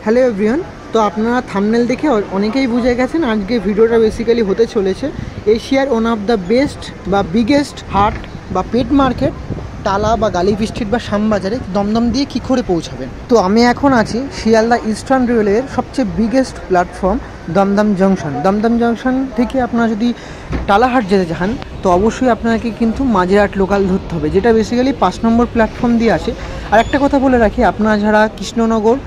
Hello everyone. তো আপনারা thumbnail দেখে অনেকেই বুঝে গেছেন আজকে ভিডিওটা বেসিক্যালি হতে চলেছে এশিয়ার ওয়ান অফ দ্য বেস্ট বা বিগেস্ট হাট বা পেট মার্কেট টালা বা গালিব স্ট্রিট বা শ্যামবাজারে দমদম দিয়ে কী করে পৌঁছাবেন। তো আমি এখন আছি শিয়ালদা ইস্টার্ন রেলওয়ের সবচেয়ে biggest platform Dum Dum junction. Dum Dum junction থেকে আপনারা যদি টালাহাট যেতে চান তো অবশ্যই আপনাকে কিন্তু মাঝেরহাট লোকাল ধরতে হবে, যেটা বেসিক্যালি 5 নম্বর প্ল্যাটফর্ম দিয়ে আসে। আর একটা কথা বলে রাখি, আপনারা যারা কৃষ্ণনগর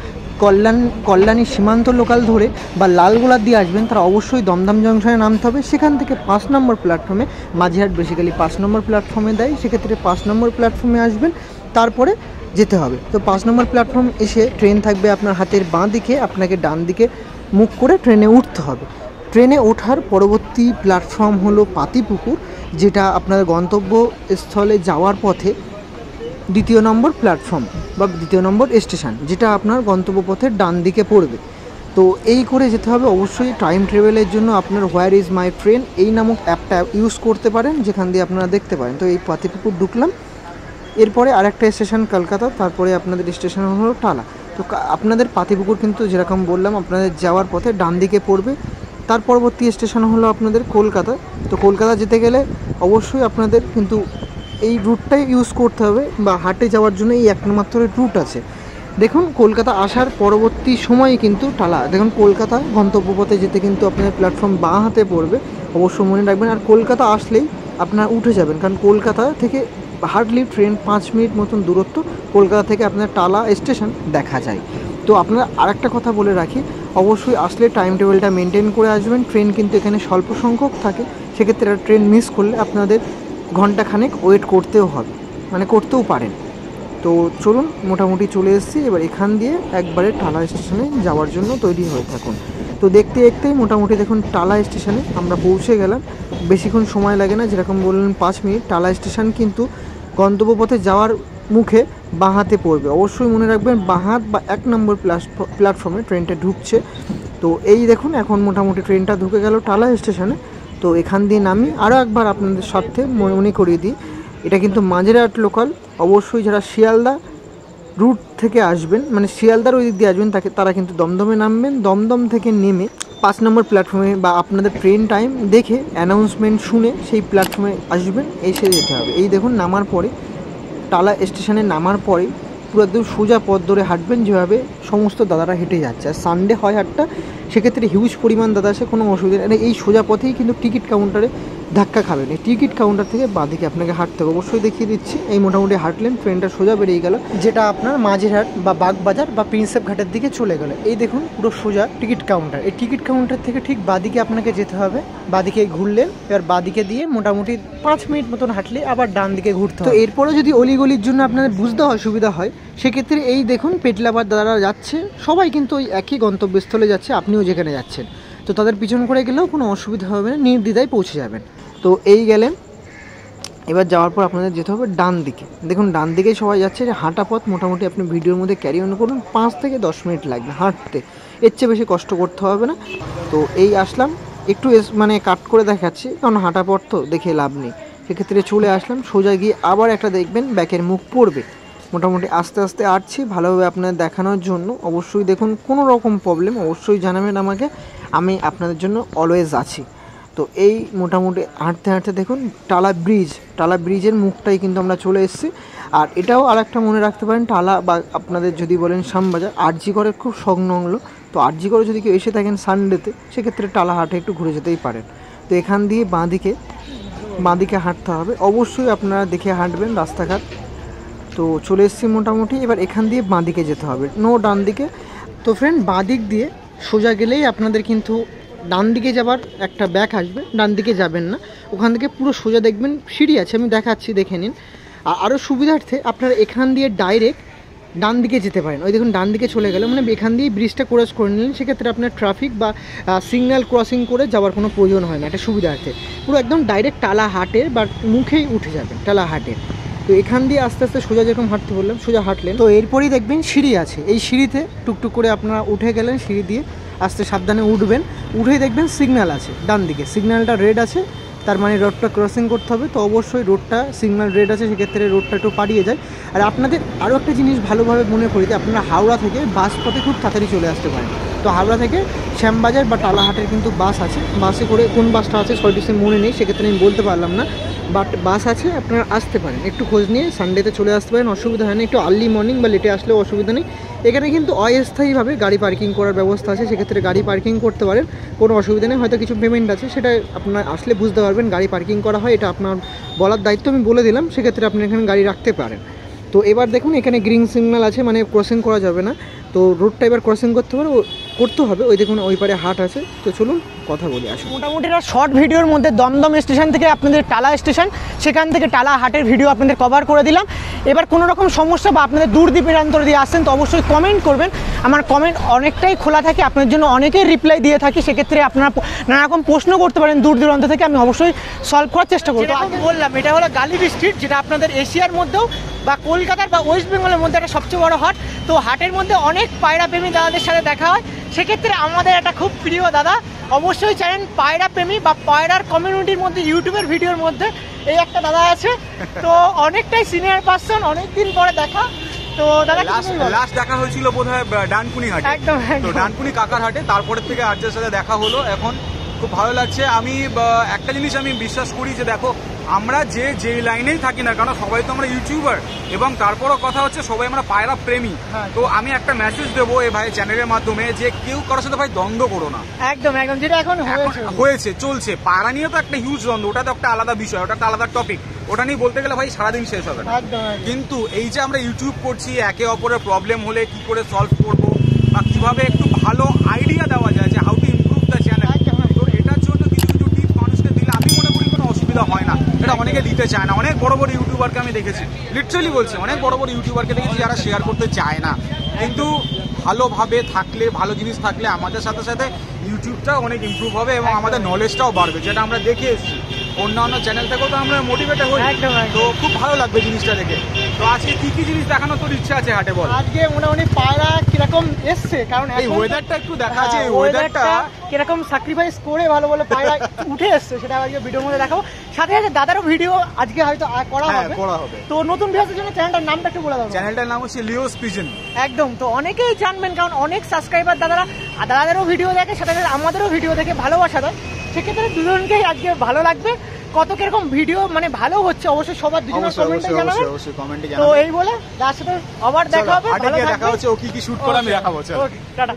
কল্যাণী সীমান্ত লোকাল ধরে বা লালগোলা দিয়ে আসবেন তারা অবশ্যই দমদম জংশনে নামতে হবে। সেখান থেকে 5 নম্বর প্ল্যাটফর্মে, মাঝিরহাট বেসিক্যালি 5 নম্বর প্ল্যাটফর্মে দেয়, সেক্ষেত্রে 5 নম্বর প্ল্যাটফর্মে আসবেন, তারপরে যেতে হবে। তো 5 নম্বর প্ল্যাটফর্ম এসে ট্রেন থাকবে আপনার হাতের বাঁ দিকে, আপনাকে ডান দিকে মুখ করে ট্রেনে উঠতে হবে। ট্রেনে ওঠার পরবর্তী প্ল্যাটফর্ম হলো পাতিপুকুর, যেটা আপনার গন্তব্যস্থলে যাওয়ার পথে 2 নম্বর প্ল্যাটফর্ম বা 2 নম্বর স্টেশন, যেটা আপনার গন্তব্যপথের ডান দিকে পড়বে। তো এই করে যেতে হবে। অবশ্যই টাইম ট্রাভেলের জন্য আপনার হোয়ার ইজ মাই ট্রেন এই নামক অ্যাপটা ইউজ করতে পারেন, যেখান দিয়ে আপনারা দেখতে পারেন। তো এই পাতিপুকুর ঢুকলাম, এরপরে আরেকটা স্টেশন কলকাতা, তারপরে আপনাদের স্টেশন হলো টালা। তো আপনাদের পাতিপুকুর কিন্তু যেরকম বললাম আপনাদের যাওয়ার পথে ডান দিকে পড়বে। তার পরবর্তী স্টেশন হলো আপনাদের কলকাতা। তো কলকাতা যেতে গেলে অবশ্যই আপনাদের কিন্তু এই রুটটাই ইউজ করতে হবে, বা হাটে যাওয়ার জন্য এই একমাত্র রুট আছে। দেখুন কলকাতা আসার পরবর্তী সময়ে কিন্তু টালা, দেখুন কলকাতা গন্তব্যপথে যেতে কিন্তু আপনাদের প্ল্যাটফর্ম বাঁ হাতে পড়বে, অবশ্যই মনে রাখবেন। আর কলকাতা আসলেই আপনার উঠে যাবেন, কারণ কলকাতা থেকে হার্ডলি ট্রেন 5 মিনিট মতন দূরত্ব কলকাতা থেকে আপনার টালা স্টেশন দেখা যায়। তো আপনারা আরেকটা কথা বলে রাখি, অবশ্যই আসলে টাইম টেবিলটা মেনটেন করে আসবেন। ট্রেন কিন্তু এখানে স্বল্প সংখ্যক থাকে, সেক্ষেত্রে ট্রেন মিস করলে আপনাদের ঘন্টাখানেক ওয়েট করতেও হবে, মানে করতেও পারেন। তো চলুন, মোটামুটি চলে এসেছি। এবার এখান দিয়ে একবারে টালা স্টেশনে যাওয়ার জন্য তৈরি হয়ে থাকুন। তো দেখতে দেখতেই মোটামুটি দেখুন টালা স্টেশনে আমরা পৌঁছে গেলাম। বেশিক্ষণ সময় লাগে না, যেরকম বললেন 5 মিনিট। টালা স্টেশন কিন্তু গন্তব্যপথে যাওয়ার মুখে বাঁ হাতে পড়বে, অবশ্যই মনে রাখবেন বাঁ হাত বা 1 নম্বর প্ল্যাটফর্মে ট্রেনটা ঢুকছে। তো এই দেখুন এখন মোটামুটি ট্রেনটা ঢুকে গেল টালা স্টেশনে। তো এখান দিয়ে নামি আরও একবার আপনাদের সাথে মনে করিয়ে দিই, এটা কিন্তু মাঝেরহাট লোকাল। অবশ্যই যারা শিয়ালদা রুট থেকে আসবেন, মানে শিয়ালদার ওই দিক দিয়ে আসবেন, তারা কিন্তু দমদমে নামবেন। দমদম থেকে নেমে 5 নম্বর প্ল্যাটফর্মে বা আপনাদের ট্রেন টাইম দেখে অ্যানাউন্সমেন্ট শুনে সেই প্ল্যাটফর্মে আসবেন, এসে যেতে হবে। এই দেখুন নামার পরে, টালা স্টেশনে নামার পরে পুরো একদম সোজা পথ ধরে হাঁটবেন, যেভাবে সমস্ত দাদারা হেঁটে যাচ্ছে। আর সানডে হয় হাটটা, সেক্ষেত্রে হিউজ পরিমাণ দাদা আসে, কোনো অসুবিধা নেই। এই সোজা পথেই কিন্তু টিকিট কাউন্টারে ধাক্কা খাবেন, এই টিকিট কাউন্টার থেকে বাঁদিকে আপনাকে হাঁটতে হবে। অবশ্যই দেখিয়ে দিচ্ছি, এই মোটামুটি হাঁটলেন, ট্রেনটা সোজা বেরিয়ে গেল, যেটা আপনার মাঝেরহাট বা বাগবাজার বা প্রিন্সেপ ঘাটের দিকে চলে গেল। এই দেখুন পুরো সোজা টিকিট কাউন্টার, এই টিকিট কাউন্টার থেকে ঠিক বাঁদিকে আপনাকে যেতে হবে। বাঁদিকে ঘুরলেন, এবার বাঁদিকে দিয়ে মোটামুটি 5 মিনিট মতন হাঁটলে আবার ডান দিকে ঘুরতে হবে। তো এরপরে যদি অলিগলির জন্য আপনাদের বুঝতে অসুবিধা হয়, সেক্ষেত্রে এই দেখুন পেটলাবার দাদারা যাচ্ছে, সবাই কিন্তু ওই একই গন্তব্যস্থলে যাচ্ছে, আপনিও যেখানে যাচ্ছেন। তো তাদের পিছন করে গেলেও কোনো অসুবিধা হবে না, নির্দ্বিধায় পৌঁছে যাবেন। তো এই গেলেন, এবার যাওয়ার পর আপনাদের যেতে হবে ডান দিকে। দেখুন ডান দিকে সবাই যাচ্ছে, যে হাঁটা পথ মোটামুটি আপনি ভিডিওর মধ্যে ক্যারি অন করুন, 5 থেকে 10 মিনিট লাগবে হাঁটতে, এর চেয়ে বেশি কষ্ট করতে হবে না। তো এই আসলাম, একটু মানে কাট করে দেখাচ্ছি, কারণ হাঁটা পথ তো দেখে লাভ নেই। সেক্ষেত্রে চলে আসলাম, সোজা গিয়ে আবার একটা দেখবেন ব্যাকের মুখ পড়বে। মোটামুটি আস্তে আস্তে আসছি ভালোভাবে আপনাদের দেখানোর জন্য। অবশ্যই দেখুন কোনো রকম প্রবলেম অবশ্যই জানাবেন আমাকে, আমি আপনাদের জন্য অলওয়েজ আছি। তো এই মোটামুটি হাঁটতে হাঁটতে দেখুন টালা ব্রিজের মুখটাই কিন্তু আমরা চলে এসেছি। আর এটাও আরেকটা মনে রাখতে পারেন, টালা বা আপনাদের যদি বলেন শ্যামবাজার, আরজি করের খুব সংলগ্ন। তো আরজি করে যদি কেউ এসে থাকেন সানডেতে, সেক্ষেত্রে টালা হাটে একটু ঘুরে যেতেই পারেন। তো এখান দিয়ে বাঁদিকে হাঁটতে হবে, অবশ্যই আপনারা দেখে হাঁটবেন রাস্তাঘাট। তো চলে এসেছি মোটামুটি, এবার এখান দিয়ে বাঁদিকে যেতে হবে, নো ডান দিকে। তো ফ্রেন্ড বাঁদিক দিয়ে সোজা গেলেই আপনাদের কিন্তু ডান দিকে যাবার একটা ব্যাক আসবে, ডান দিকে যাবেন না, ওখান থেকে পুরো সোজা দেখবেন সিঁড়ি আছে, আমি দেখাচ্ছি, দেখে নিন। আর আরও সুবিধার্থে আপনারা এখান দিয়ে ডাইরেক্ট ডান দিকে যেতে পারেন। ওই দেখুন ডান দিকে চলে গেল, মানে এখান দিয়ে ব্রিজটা ক্রস করে নিলেন, সেক্ষেত্রে আপনার ট্রাফিক বা সিগন্যাল ক্রসিং করে যাওয়ার কোনো প্রয়োজন হয় না, এটা সুবিধার্থে। পুরো একদম ডাইরেক্ট টালা হাটের বা মুখেই উঠে যাবেন টালা হাটের। তো এখান দিয়ে আস্তে আস্তে সোজা যেরকম হাঁটতে বললাম সোজা হাঁটলেন, তো এরপরেই দেখবেন সিঁড়ি আছে, এই সিঁড়িতে টুকটুক করে আপনারা উঠে গেলেন, সিঁড়ি দিয়ে আস্তে সাবধানে উঠবেন। উঠেই দেখবেন সিগন্যাল আছে ডান দিকে, সিগন্যালটা রেড আছে, তার মানে রোডটা ক্রসিং করতে হবে, তো অবশ্যই রোডটা সিগন্যাল রেড আছে, সেক্ষেত্রে রোডটা একটু পাড়িয়ে যায়। আর আপনাদের আরও একটা জিনিস ভালোভাবে মনে করি যে আপনারা হাওড়া থেকে বাস পথে খুব তাড়াতাড়ি চলে আসতে পারেন। তো হাওড়া থেকে শ্যামবাজার বা টালাহাটের কিন্তু বাস আছে, বাসে করে কোন বাসটা আছে সঠিক মনে নেই, সেক্ষেত্রে আমি বলতে পারলাম না, বাট বাস আছে, আপনারা আসতে পারেন, একটু খোঁজ নিয়ে সানডেতে চলে আসতে পারেন, অসুবিধা হয় না। একটু আর্লি মর্নিং বা লেটে আসলেও অসুবিধা নেই। এখানে কিন্তু অস্থায়ীভাবে গাড়ি পার্কিং করার ব্যবস্থা আছে, সেক্ষেত্রে গাড়ি পার্কিং করতে পারেন, কোনো অসুবিধা নেই। হয়তো কিছু পেমেন্ট আছে, সেটা আপনার আসলে বুঝতে পারবেন গাড়ি পার্কিং করা হয়, এটা আপনার বলার দায়িত্ব আমি বলে দিলাম, সেক্ষেত্রে আপনি এখানে গাড়ি রাখতে পারেন। তো এবার দেখুন এখানে গ্রিন সিগন্যাল আছে, মানে ক্রসিং করা যাবে না, তো রোডটা এবার ক্রসিং করতে হবে। ওই দেখুন ওই পারে হাট আছে, তো চলুন কথা বলি আসুন। মোটামুটি একটা শর্ট ভিডিওর মধ্যে দমদম স্টেশন থেকে আপনাদের টালা স্টেশন, সেখান থেকে টালা হাটের ভিডিও আপনাদের কভার করে দিলাম। এবার কোনো রকম সমস্যা বা আপনাদের দূর দূরান্তর দিয়ে আসছেন তো অবশ্যই কমেন্ট করবেন, আমার কমেন্ট অনেকটাই খোলা থাকে, আপনার জন্য অনেকেই রিপ্লাই দিয়ে থাকি, সেক্ষেত্রে আপনারা নানা রকম প্রশ্ন করতে পারেন দূর দূরান্ত থেকে, আমি অবশ্যই সলভ করার চেষ্টা করব। বললাম এটা হলো গালিবি স্ট্রিট, যেটা আপনাদের এশিয়ার মধ্যেও বা কলকাতার বা ওয়েস্ট বেঙ্গলের মধ্যে একটা সবচেয়ে বড় হাট। তো হাটের মধ্যে অনেক পায়রা প্রেমী দাদাদের সাথে দেখা হয়, সেক্ষেত্রে আমাদের একটা খুব প্রিয় দাদা, অবশ্যই জানেন পায়রা প্রেমী বা পায়রার কমিউনিটির মধ্যে ইউটিউবের ভিডিওর মধ্যে এই একটা দাদা আছে, তো অনেকটাই সিনিয়র পারসন, অনেকদিন পরে দেখা। তো দাদা লাস্ট দেখা হয়েছিল বোধহয় ডানকুনি হাটে, একদম তো ডানকুনি কাকার হাটে, তারপরের থেকে আর্যের সাথে দেখা হলো, এখন খুব ভালো লাগছে। আমি একটা জিনিস আমি বিশ্বাস করি যে দেখো আমরা যে লাইনেই থাকি না কারণ সবাই তো আমরা ইউটিউবার, এবং তারপরও কথা হচ্ছে সবাই আমরা পায়রা প্রেমী। তো আমি একটা মেসেজ দেবো এই ভাই চ্যানেলের মাধ্যমে যে কেউ কারোর সাথে ভাই দ্বন্দ্ব করো না। একদম একদম, যেটা এখন হয়েছে চলছে, পায়রা নিয়ে তো একটা হিউজ দ্বন্দ্ব, ওটা তো একটা আলাদা বিষয়, ওটা একটা আলাদা টপিক, ওটা নিয়ে বলতে গেলে ভাই সারাদিন শেষ হবে না। কিন্তু এই যে আমরা ইউটিউব করছি, একে অপরের প্রবলেম হলে কি করে সলভ করবো বা কিভাবে একটু ভালো আইডিয়া দেওয়া যায় যে how to improve the channel, তো এটার জন্য কিছু কিছু টিপ মানুষকে দিলে আমি মনে করি কোনো অসুবিধা হয় না। এটা অনেকে দিতে চায় না, অনেক বড় বড় ইউটিউবারকে আমি দেখেছি, লিটারালি বলছি অনেক বড় বড় ইউটিউবারকে দেখেছি যারা শেয়ার করতে চায় না, কিন্তু ভালোভাবে থাকলে, ভালো জিনিস থাকলে আমাদের সাথে সাথে ইউটিউবটাও অনেক ইমপ্রুভ হবে এবং আমাদের নলেজটাও বাড়বে, যেটা আমরা দেখে এসেছি অন্যান্য চ্যানেল থেকেও তো আমরা মোটিভেটেড হই, তো খুব ভালো লাগবে জিনিসটা দেখে। তো আজকে কি কি জিনিস দেখানোর তোর ইচ্ছা আছে হাটে বল? আজকে মোটামুটি পায়রা কিরকম এসছে, কারণ এই ওয়েদারটা একটু দেখা আছে, এই ওয়েদারটা কিরকম স্যাক্রিফাইস করে ভালো ভালো পায়রা উঠে এসছে, সেটা আজকে ভিডিওর মধ্যে দেখাবো। সাথে সাথে দাদারও ভিডিও আজকে হয়তো করা হবে। তো নতুন ভিউয়ারদের জন্য চ্যানেলটার নামটা একটু বলে দাও। চ্যানেলটার নাম হচ্ছে লিওস পিজন। একদম, তো অনেকেই জানবেন কারণ অনেক সাবস্ক্রাইবার দাদাদেরও ভিডিও দেখে, সাথে সাথে আমাদেরও ভিডিও দেখে ভালোবাসা দেয়, সেক্ষেত্রে দুজনকেই আজকে ভালো লাগবে। কত কিরকম ভিডিও মানে ভালো হচ্ছে অবশ্যই সবার দুজনের কমেন্টে জানাবেন। তো এই বলে তার সাথে আবার দেখা হবে, ভালো দেখা হচ্ছে, ও কি কি শুট করে আমি দেখাবো।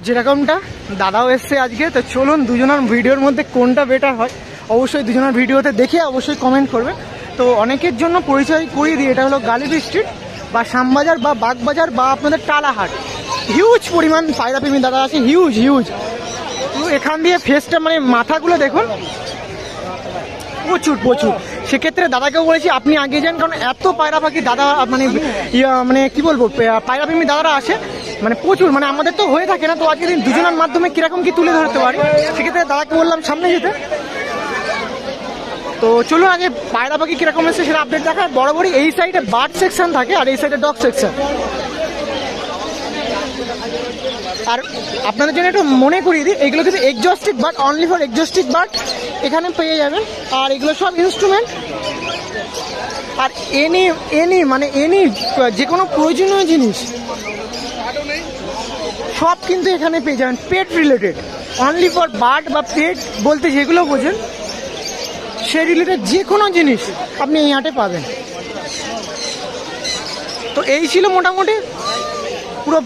যেরকমটা দাদাও এসছে আজকে, তো চলুন দুজনের ভিডিওর মধ্যে কোনটা বেটার হয় অবশ্যই দুজনের ভিডিওতে দেখে অবশ্যই কমেন্ট করবে। তো অনেকের জন্য পরিচয় করিয়ে দিই, এটা হলো গালিবি স্ট্রিট বা শ্যামবাজার বা বাগবাজার বা আপনাদের টালাহাট। হিউজ পরিমাণ পায়রা প্রেমী দাদা আছে, হিউজ। তো এখান দিয়ে ফেসটা মানে মাথাগুলো দেখুন প্রচুর। সেক্ষেত্রে দাদাকেও বলেছি আপনি আগে যান, কারণ এত পায়রা পাখি দাদা মানে কি বলবো পায়রা প্রেমী দাদারা আসে মানে প্রচুর, মানে আমাদের তো হয়ে থাকে না। তো আজকে দিন দুজনের মাধ্যমে কিরকম কি তুলে ধরতে পারি, সেক্ষেত্রে দাদাকে বললাম সামনে যেতে। তো চলুন আগে পায়রা পাখি কিরকম এসেছে সেটা আপডেট দেখায়। বরাবরই এই সাইডে বার্ড সেকশন থাকে আর এই সাইডে ডগ সেকশন। আর আপনাদের জন্য একটু মনে করিয়ে দিই, এগুলো কিন্তু এক্সস্টিক বার্ড, অনলি ফর এক্সস্টিক বার্ড এখানে পেয়ে যাবেন। আর এগুলো সব ইনস্ট্রুমেন্ট, আর এনি যে কোনো প্রয়োজনীয় জিনিস সব কিন্তু এখানে পেয়ে যাবেন। পেট রিলেটেড, অনলি ফর বার্ড বা পেট বলতে যেগুলো বোঝেন সেই রিলেটেড যে কোনো জিনিস আপনি এই হাটে পাবেন। তো এই ছিল মোটামুটি পুরো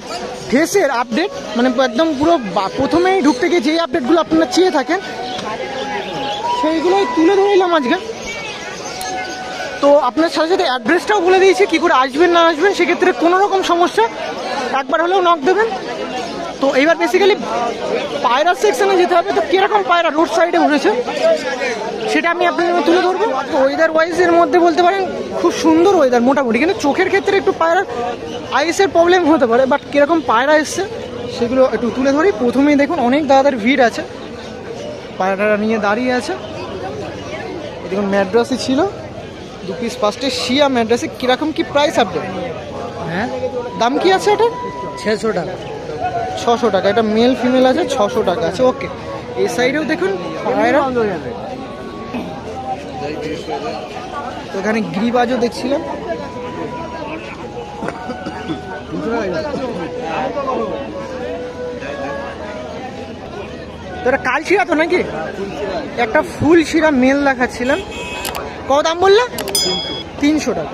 ফেসের আপডেট, মানে একদম পুরো প্রথমেই ঢুকতে গিয়ে যেই আপডেটগুলো আপনারা চেয়ে থাকেন সেইগুলোই তুলে ধরলাম আজকে। তো আপনার সাথে সাথে অ্যাড্রেসটাও বলে দিয়েছি, কী করে আসবেন না আসবেন, সেক্ষেত্রে কোনো রকম সমস্যা একবার হলেও নক দেবেন। তো এইবার বেসিক্যালি পায়রা সেকশনে যেতে হবে। তো কীরকম পায়রা রোড সাইডে উঠেছে সেটা আমি আপনাদের তুলে ধরবো। ওয়েদার ওয়াইজের মধ্যে বলতে পারেন খুব সুন্দর ওয়েদার মোটামুটি, কিন্তু চোখের ক্ষেত্রে একটু পায়রার আইসের প্রবলেম হতে পারে, বাট কীরকম পায়রা এসছে সেগুলো একটু তুলে ধরি। প্রথমেই দেখুন অনেক দাদাদের ভিড় আছে, পায়রাটা নিয়ে দাঁড়িয়ে আছে। দেখুন ম্যাড্রাসি ছিল 2 পিস ফার্স্টে শিয়া ম্যাড্রাসি, কীরকম কি প্রাইস আপডেট? হ্যাঁ, দাম কি আছে এটা? 600 টাকা। 600 টাকা, এটা মেল ফিমেল আছে, 600 টাকা আছে। ওকে, এই সাইডেও দেখুন পায়রা তো এখানে গিরিবাজও দেখছিলাম। তো এটা কাল শিরা তো নাকি? একটা ফুল শিরা মেল দেখাচ্ছিলাম, কত দাম বললে? 300 টাকা।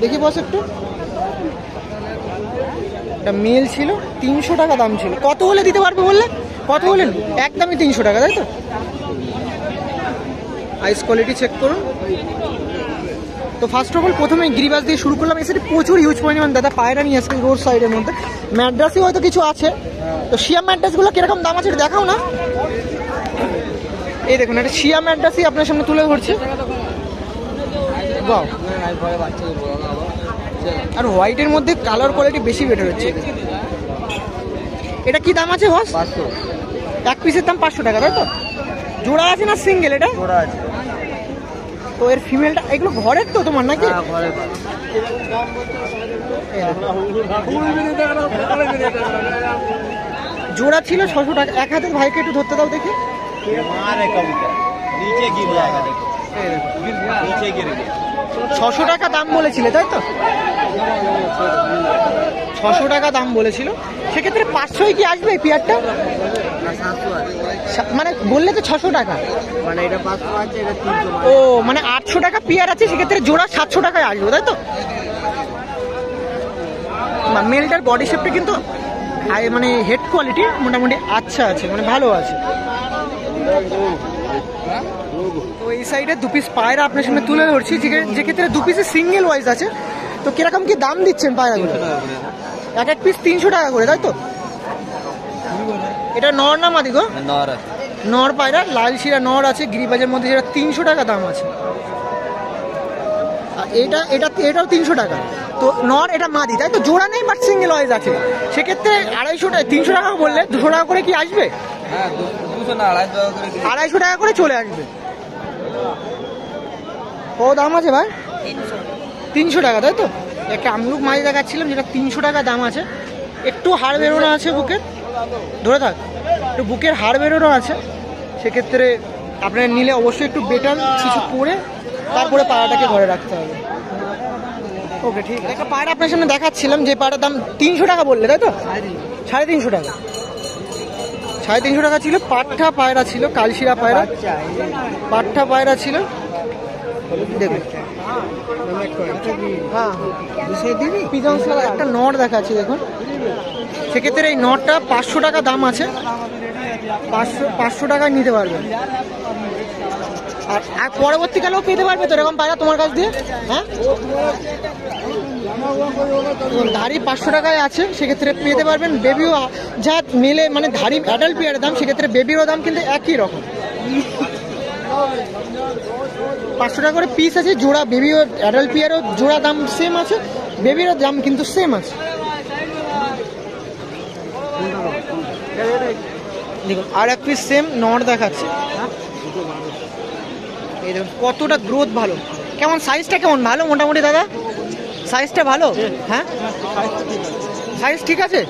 দেখি বস একটু, এটা মেল ছিল, 300 টাকা দাম ছিল। কত হলে দিতে পারবে বললে? কত হলেন? একদমই 300 টাকা, তাই তো? আইস কোয়ালিটি চেক করুন। তো ফার্স্ট অফ অল প্রথমে গিরিবাজ দিয়ে শুরু করলাম। এসে প্রচুর হিউজ পরিমাণ দাদা পায়রা নিয়ে আসছে রোড সাইডের মধ্যে। ম্যাড্রাসই হয়তো কিছু আছে। তো শিয়া ম্যাড্রাসগুলো কিরকম দাম আছে দেখাও না। এই দেখুন, একটা শিয়া ম্যাড্রাসই আপনার সামনে তুলে ধরছে। বাহ, আর হোয়াইটের মধ্যে কালার কোয়ালিটি বেশি বেটার হচ্ছে। এটা কি দাম আছে বস? 500। এক পিসের দাম 500 টাকা, তাই তো? জোড়া আছে না সিঙ্গেল? এটা জোড়া আছে। তো এর ফিমেলটা, এগুলো ঘরের তো তোমার নাকি? জোড়া ছিল 600 টাকা। এক হাতের ভাইকে একটু ধরতে দাও দেখি। 600 টাকা দাম বলেছিলে, তাই তো? 600 টাকা দাম বলেছিল। সেক্ষেত্রে 500 কি আসবে এই পেয়ারটা? মানে বললে তো 600 টাকা, মানে এটা 500 আছে, এটা 300। ও মানে 800 টাকা পেয়ার আছে, সেক্ষেত্রে জোড়া 700 টাকায় আসবে, তাই তো? মেলটার বডি শেপটা কিন্তু মানে হেড কোয়ালিটি মোটামুটি আচ্ছা আছে, মানে ভালো আছে। তো এই সাইডে 2 পিস পায়রা আপনার সামনে তুলে ধরছি, যে ক্ষেত্রে 2 পিসে সিঙ্গেল ওয়াইজ আছে। তো কিরকম কি দাম দিচ্ছেন পায়রাগুলো? এক এক পিস 300 টাকা করে, তাই তো? এটা নর না মাদি গো? নর পায়রা, লাল শিরা নর আছে গিরিবাজের মধ্যে, যেটা 300 টাকা দাম আছে। আর এটাও 300 টাকা। তো নর, এটা মাদি, তাই তো? জোড়া নেই বাট সিঙ্গেল ওয়াইজ আছে। সেক্ষেত্রে 250 টাকা, 300 টাকা বললে 200 টাকা করে কি আসবে? 250 টাকা করে চলে আসবে। ও দাম আছে ভাই 300 টাকা, তাই তো? একটা আমলুক মাছ দেখাচ্ছিলাম, যেটা 300 টাকা দাম আছে। একটু হাড় বেরোনো আছে বুকের, ধরে থাক, একটু বুকের হাড় বেরোনো আছে। সেক্ষেত্রে আপনারা নিলে অবশ্যই একটু বেটার কিছু করে তারপরে পায়রাটাকে ঘরে রাখতে হবে। ওকে, ঠিক আছে। একটা পায়রা আপনার সামনে দেখাচ্ছিলাম, যে পায়রার দাম 300 টাকা বললে, তাই তো? 350 টাকা। 350 টাকা ছিল। পাট্টা পায়রা ছিল, কালশিরা পায়রা, পাট্টা পায়রা ছিল। দেখুন, একটা নট দেখাচ্ছি, দেখুন। সেক্ষেত্রে এই নটটা 500 টাকা দাম আছে। 500 টাকায় নিতে পারবে। আর পরবর্তীকালেও পেতে পারবে তো এরকম পায়রা তোমার কাছ দিয়ে? হ্যাঁ, ধাড়ি 500 টাকায় আছে, সেক্ষেত্রে পেতে পারবেন। বেবিও যা মেলে, মানে ধাড়ি অ্যাডাল্ট পেয়ারের দাম, সেক্ষেত্রে বেবিরও দাম কিন্তু একই রকম। 500 টাকা করে পিস আছে জোড়া। বেবিও অ্যাডাল্ট পেয়ারও জোড়া দাম সেম আছে, বেবিরও দাম কিন্তু সেম আছে। দেখুন, আর এক পিস সেম নট দেখাচ্ছে। এই দেখুন কতটা গ্রোথ ভালো। কেমন সাইজটা কেমন? ভালো মোটামুটি দাদা, সাইজটা ভালো? হ্যাঁ, সাইজ ঠিক আছে।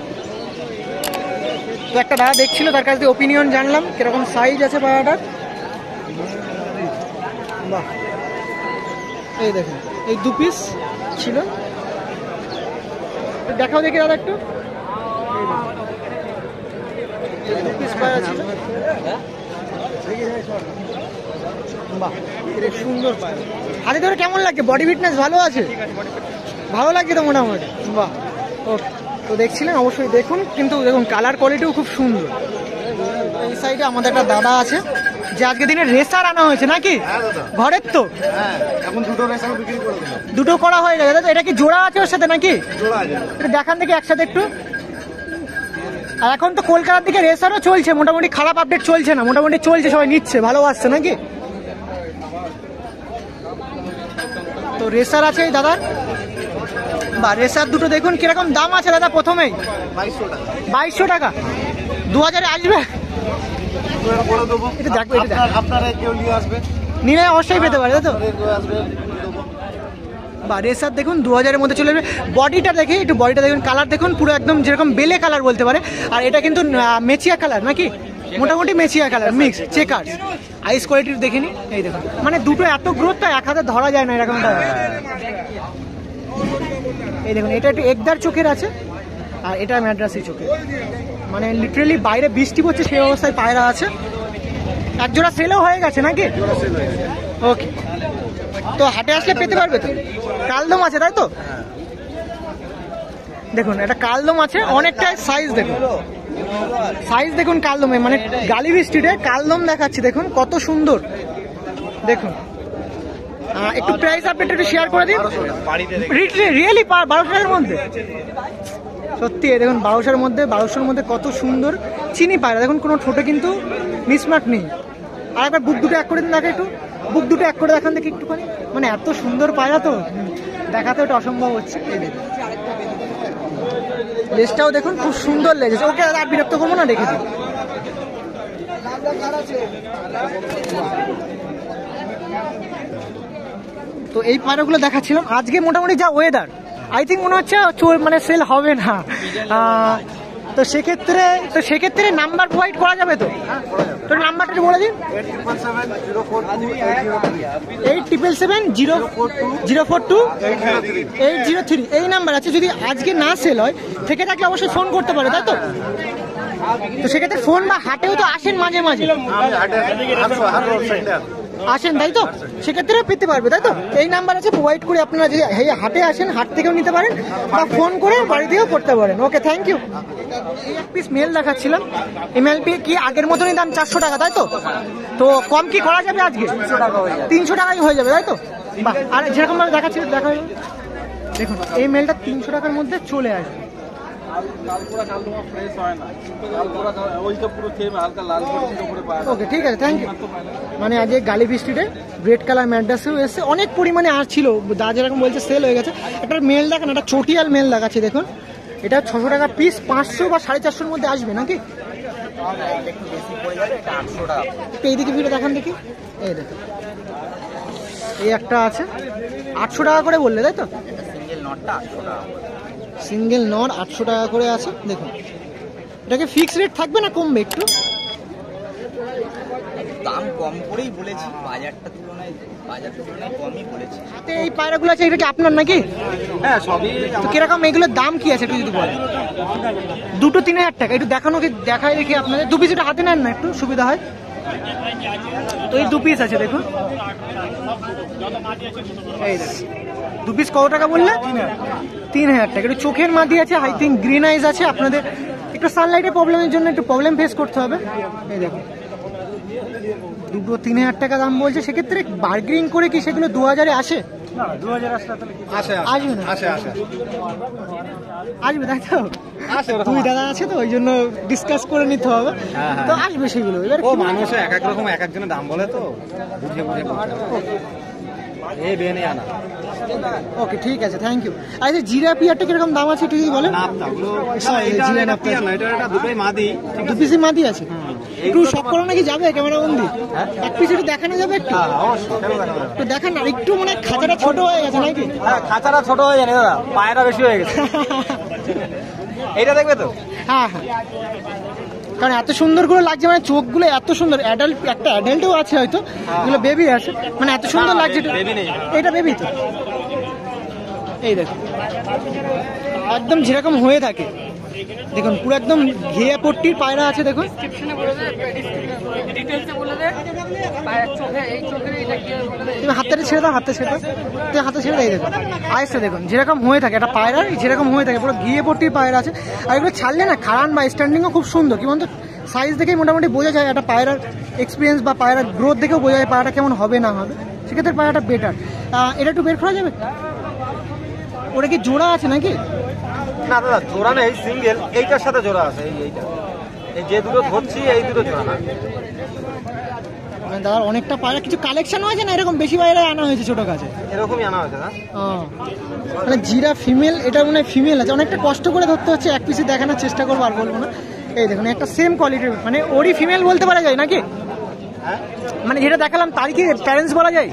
তো একটা দাদা দেখছিল, তার কাছ থেকে ওপিনিয়ন জানলাম কিরকম সাইজ আছে পায়রাটার। বাহ, এই দেখুন, এই 2 পিস ছিল। দেখাও দেখি দাদা একটু। 2 পিস পায়রা ছিল। বাহ, সুন্দর পায়রা। হাতে ধরে কেমন লাগছে? বডি ফিটনেস ভালো আছে? ভালো লাগছে তো মোটামুটি? বাহ, ওকে। তো দেখছিলেন, অবশ্যই দেখুন। কিন্তু দেখুন কালার কোয়ালিটিও খুব সুন্দর। এই সাইডে আমাদের একটা দাদা আছে, যে আজকে দিনে রেসার আনা হয়েছে নাকি ঘরের? তো এখন দুটো রেসার বিক্রি করে দিলাম। দুটো করা হয়ে গেছে। এটা কি জোড়া আছে ওর সাথে নাকি? জোড়া আছে। এটা দেখান দেখি একসাথে একটু। আর এখন তো কলকাতার দিকে রেসারও চলছে, মোটামুটি খারাপ আপডেট চলছে না, মোটামুটি চলছে, সবাই নিচ্ছে, ভালোবাসছে নাকি? তো রেসার আছে এই দাদার। বা রেসার দুটো দেখুন কিরকম দাম আছে দাদা। প্রথমেই 2200 টাকা। 2000-এ আসবে? এটা দেখবো, আপনারা কেউ নিয়ে আসবে, নিলে অবশ্যই পেতে পারে, তাই তো? বা রেসার দেখুন 2000-এর মধ্যে চলে যাবে। বডিটা দেখি একটু, বডিটা দেখুন, কালার দেখুন, পুরো একদম যেরকম বেলে কালার বলতে পারে। আর এটা কিন্তু মেচিয়া কালার নাকি? মোটামুটি মেচিয়া কালার মিক্স চেকার আইস কোয়ালিটির দেখে নি। এই দেখুন মানে দুটো এত গ্রোথটা এক হাতে ধরা যায় না এরকম। এই দেখুন এটা একটু একদার চোখের আছে আর এটা ম্যাড্রাসি চোখের, মানে লিটারেলি বাইরে বৃষ্টি পড়ছে সেই অবস্থায় পায়রা আছে। এক জোড়া সেলও হয়ে গেছে নাকি? ওকে, তো হাটে আসলে পেতে পারবে তো। কালদম আছে তাই তো? দেখুন এটা কালদম আছে, অনেকটাই সাইজ দেখুন, সাইজ দেখুন কালদমে, মানে গালিবি স্ট্রিটে কালদম দেখাচ্ছি দেখুন কত সুন্দর। দেখুন একটু প্রাইস আপডেট একটু শেয়ার করে দিন। রিয়েলি 1200 মধ্যে? সত্যি দেখুন 1200 মধ্যে, 1200 মধ্যে কত সুন্দর চিনি পায়রা দেখুন, কোনো ঠোঁটে কিন্তু মিসমার্ক নেই। আর একবার বুক দুটো এক করে দিন, দেখে একটু বুক দুটো এক করে দেখান দেখি একটুখানি, মানে এত সুন্দর পায়রা তো দেখাতে ওটা অসম্ভব হচ্ছে। এই দেখুন লেজটাও দেখুন খুব সুন্দর লেগেছে। ওকে আর বিরক্ত করবো না, রেখে দিন। তো এই পায়রাগুলো দেখাচ্ছিলাম। আজকে মোটামুটি যা ওয়েদার আই থিঙ্ক মনে হচ্ছে মানে সেল হবে না। তো সেক্ষেত্রে নাম্বার প্রোভাইড করা যাবে তো? তো নাম্বারটা একটু বলে দিন। 8777042803 এই নাম্বার আছে। যদি আজকে না সেল হয় থেকে থাকলে অবশ্যই ফোন করতে পারে তাই তো? তো সেক্ষেত্রে ফোন বা হাটেও তো আসেন মাঝে মাঝে আসেন তাই তো? সেক্ষেত্রে পেতে পারবে তাই তো? এই নাম্বার আছে, প্রোভাইড করে আপনারা যদি হাটে আসেন হাট থেকেও নিতে পারেন বা ফোন করে বাড়ি থেকেও করতে পারেন। ওকে, থ্যাংক ইউ। এই এক পিস মেল দেখাচ্ছিলাম, এমএলপি কি আগের মতনই দাম 400 টাকা তাই তো? তো কম কি করা যাবে আজকে? 300 টাকাই হয়ে যাবে তাই তো? বাহ, আর যেরকম ভাবে দেখাচ্ছিল দেখা হলো। দেখুন এই মেলটা 300 টাকার মধ্যে চলে আসবে। ওকে ঠিক আছে, থ্যাংক ইউ। মানে আজকে গালিবি স্ট্রিটে রেড কালার ম্যাড্রাসেও এসছে, অনেক পরিমাণে আর ছিল, দা যেরকম বলছে সেল হয়ে গেছে। একটা মেল দেখেন, একটা চটিয়াল মেল দেখাচ্ছে দেখুন, এটা 600 টাকা পিস, 500 বা 450 মধ্যে আসবে নাকি? এইদিকে ভিড়ে দেখান দেখি। এই দেখুন এই একটা আছে 800 টাকা করে বললে তাই তো? সিঙ্গেল নট 800 টাকা করে আছে। দেখুন এটাকে ফিক্স রেট থাকবে না কমবে একটু? দাম কম করেই বলেছি, বাজারটা তুলনায় কমই বলেছি। হাতে এই পায়রাগুলো আছে, এটা কি আপনার নাকি? হ্যাঁ সবই। তো কিরকম এগুলোর দাম কি আছে একটু যদি বলেন? দুটো 3000 টাকা। একটু দেখানো কি দেখাই দেখি আপনাদের। 2 পিস এটা হাতে নেন না একটু সুবিধা হয়। তো এই 2 পিস আছে দেখুন, এই দেখুন 2 পিস কত টাকা বললে? 3000 টাকা। একটু চোখের মাদি আছে, আই থিঙ্ক গ্রিন আইজ আছে। আপনাদের একটু সানলাইটের প্রবলেমের জন্য একটু প্রবলেম ফেস করতে হবে। এই দেখুন দুটো 3000 টাকা দাম বলছে। সেক্ষেত্রে বার্গেনিং করে কি সেগুলো 2000-এ আসে? না 2000 আসবে না, আসবে তাই তো? তুই দাদা আছে তো ওই জন্য ডিসকাস করে নিতে হবে। তো আসবে সেগুলো। এবার মানুষ এক এক রকম এক একজনের দাম বলে তো বুঝে আনা। ওকে ঠিক আছে, থ্যাংক ইউ। আচ্ছা জিরা পিয়ারটা কিরকম দাম আছে একটু যদি বলেন? দুটোই মাদি, 2 পিসই মাদি আছে। একটু সব করা নাকি যাবে ক্যামেরা বন্দি? এক পিস একটু দেখানো যাবে একটু? একটু দেখান না, একটু মানে খাঁচাটা ছোট হয়ে গেছে নাকি? হ্যাঁ খাঁচাটা ছোট হয়ে জানি দাদা, পায়রা বেশি হয়ে গেছে। এইটা দেখবে তো? হ্যাঁ হ্যাঁ, কারণ এত সুন্দর করে লাগছে, মানে চোখগুলো এত সুন্দর। অ্যাডাল্ট একটা অ্যাডাল্টও আছে হয়তো, এগুলো বেবি আছে, মানে এত সুন্দর লাগছে। এটা বেবি তো? এই দেখুন একদম যেরকম হয়ে থাকে দেখুন, পুরো একদম ঘিয়া পট্টির পায়রা আছে দেখুন। তুমি হাতটা ছেড়ে দাও, হাতে ছেড়ে দাও, তুমি হাতে ছেড়ে দাও। এই দেখুন আইসটা দেখুন যেরকম হয়ে থাকে, একটা পায়রার যেরকম হয়ে থাকে, পুরো ঘিয়ে পট্টির পায়রা আছে। আর এগুলো ছাড়লে না খাড়ান বা স্ট্যান্ডিংও খুব সুন্দর। কি বলতো, সাইজ দেখেই মোটামুটি বোঝা যায় একটা পায়রার এক্সপিরিয়েন্স বা পায়রার গ্রোথ দেখেও বোঝা যায় পায়রাটা কেমন হবে না হবে। সেক্ষেত্রে পায়রাটা বেটার। এটা একটু বের করা যাবে? ওটা কি জোড়া আছে নাকি? না দাদা জোড়া নেই, সিঙ্গেল। এইটার সাথে জোড়া আছে, এইটা এই যে দুটো ধরছি এই দুটো জোড়া না। মানে দাদার অনেকটা পায়রা, কিছু কালেকশন হয়েছে না এরকম বেশি পায়রা আনা হয়েছে ছোট কাছে? এরকমই আনা হয়েছে না। মানে জিরা ফিমেল, এটা মনে হয় ফিমেল আছে। অনেকটা কষ্ট করে ধরতে হচ্ছে, এক পিসে দেখানোর চেষ্টা করবো আর বলবো না। এই দেখুন একটা সেম কোয়ালিটির, মানে ওরই ফিমেল বলতে পারা যায় নাকি? মানে যেটা দেখালাম তার কি প্যারেন্টস বলা যায়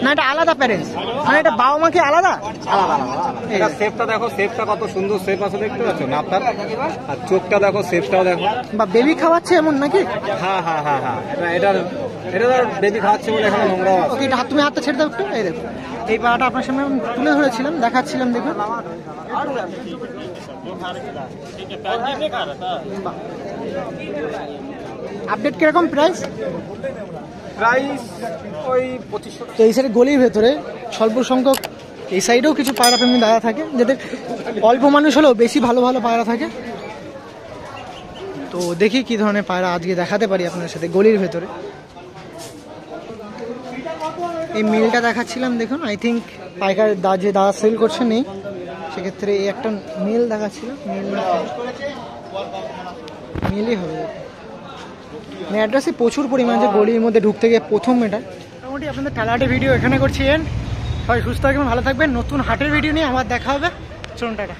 না? এটা আলাদা প্যারেন্টস, মানে এটা বাবা মা কি আলাদা? আলাদা আলাদা। এটা শেপটা দেখো, শেপটা কত সুন্দর শেপ আছে দেখতে পাচ্ছ না আপনার? আর চোখটা দেখো, শেপটাও দেখো। বা বেবি খাওয়াচ্ছে এমন নাকি? হ্যাঁ হ্যাঁ হ্যাঁ হ্যাঁ, এটা বেবি খাওয়াচ্ছে বলে এখানে নোংরা আছে। ওকে, এটা তুমি হাতটা ছেড়ে দাও একটু। এই দেখো, এই পাড়াটা আপনার সামনে আমি তুলে ধরেছিলাম, দেখাচ্ছিলাম, দেখুন। আপডেট কিরকম প্রাইস? প্রাইস ওই 2500। তো এই সাইডে গলির ভেতরে স্বল্প সংখ্যক এই সাইডেও কিছু পায়রা প্রেমী দাদা থাকে, যাদের অল্প মানুষ হলেও বেশি ভালো ভালো পায়রা থাকে। তো দেখি কি ধরনের পায়রা আজকে দেখাতে পারি আপনার সাথে গলির ভেতরে। এই মিলটা দেখাচ্ছিলাম, দেখুন। আই থিঙ্ক পাইকার যে দাদা সেল করছে নেই, সেক্ষেত্রে এই একটা মিল দেখাচ্ছিল। মিলই হবে। অ্যাড্রেসে প্রচুর পরিমাণে যে গলির মধ্যে ঢুকতে গিয়ে প্রথম এটা। মোটামুটি আপনাদের টালাহাটের ভিডিও এখানে করছি। সবাই সুস্থ থাকবেন, ভালো থাকবেন। নতুন হাটের ভিডিও নিয়ে আবার দেখা হবে। চলুন, টাটা।